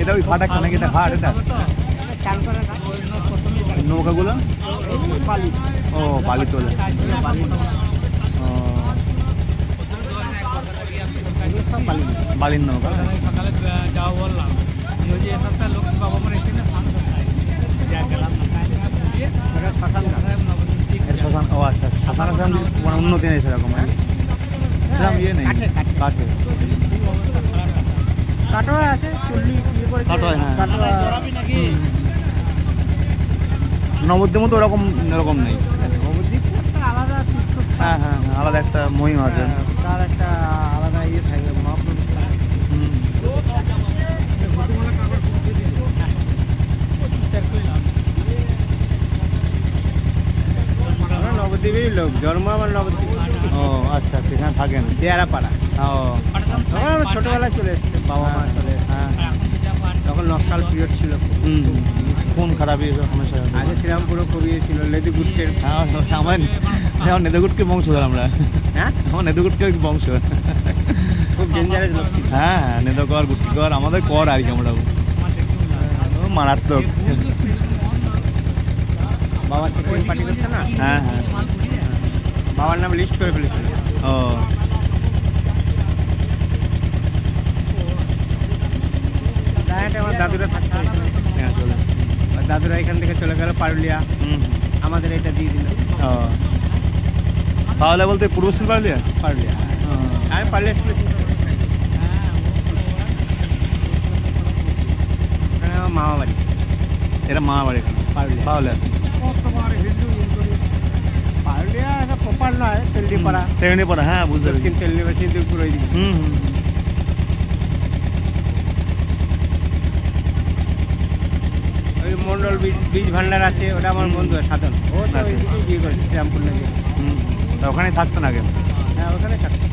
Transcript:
এটা ওই ঘাট একটা নাকি? এটা ঘাট এটা নৌকাগুলো? ও বালি তোলে। বালির নৌকা। সকালে যাওয়া বললাম যে সপ্তাহ লোক বাবা মরে এসে না শ্মশান। ও আচ্ছা, শ্মশান মানে উন্নতি নেই সেরকম, হ্যাঁ সেরকম ইয়ে নেই। কাঠে কাটোয়া আছে, কাটোয়া, হ্যাঁ। নবদ্বীপ মতো ওরকম এরকম নেই। আলাদা হ্যাঁ হ্যাঁ, আলাদা একটা মহিমা আছে। তার একটা আলাদা ইয়ে থাকবে মহাপ্রভু। নবদ্বীপেরই লোক, জন্ম আমার নবদ্বীপ। ও আচ্ছা, সেখানে থাকেন দেয়ারাপাড়া। ও ছোটবেলায় চলে এসছে, বাবা মা চলে এসছে। হ্যাঁ। তখন নকশাল পিরিয়ড ছিল। কোন খারাপ সমস্যা? আগে শ্রীরামপুরও কবি ছিল, লেদুগুট্টের। হ্যাঁ, আমার নেদুগুটকে বংশধর আমরা। হ্যাঁ, আমার নেদুগুটকে বংশ। খুব ডেঞ্জারাস লোক ছিল। হ্যাঁ হ্যাঁ, নেদকর গুট্টিকর আমাদের কর আর কি, আমরা মারাত্মক। বাবা সেখানে পার্টি করছে না। হ্যাঁ হ্যাঁ। বাবার নাম লিস্ট করে ফেলেছিল। ও আমার দাদুরা থাকতো এখানে। হ্যাঁ, চলে আসছি। আর দাদুরা এখান থেকে চলে গেল পারুলিয়া, হুম। আমাদের এটা দিয়ে দিল। ও তাহলে বলতে পূর্বস্থল পারলি? পারুলিয়া, আমি পারুলিয়া স্কুলে ছিলাম। ওখানে আমার মামা বাড়ি। এটা মা বাড়ি পারুলিয়া। তাহলে পারুলিয়া এটা প্রপার নয়, তেলডিপাড়া। ট্রেনে পড়া, হ্যাঁ বুঝতে পেরেছি। দক্ষিণ তেলডিপাড়া, সিন্দুরপুর ওই দিকে। হুম হুম। ওই মন্ডল বীজ ভান্ডার আছে, ওটা আমার বন্ধু সাধন। ও তো আচ্ছা। ওইদিকে বিয়ে করেছে, শ্রীরামপুর নাকি। তা ওখানেই থাকতেন আগে? হ্যাঁ, ওখানে থাকতো।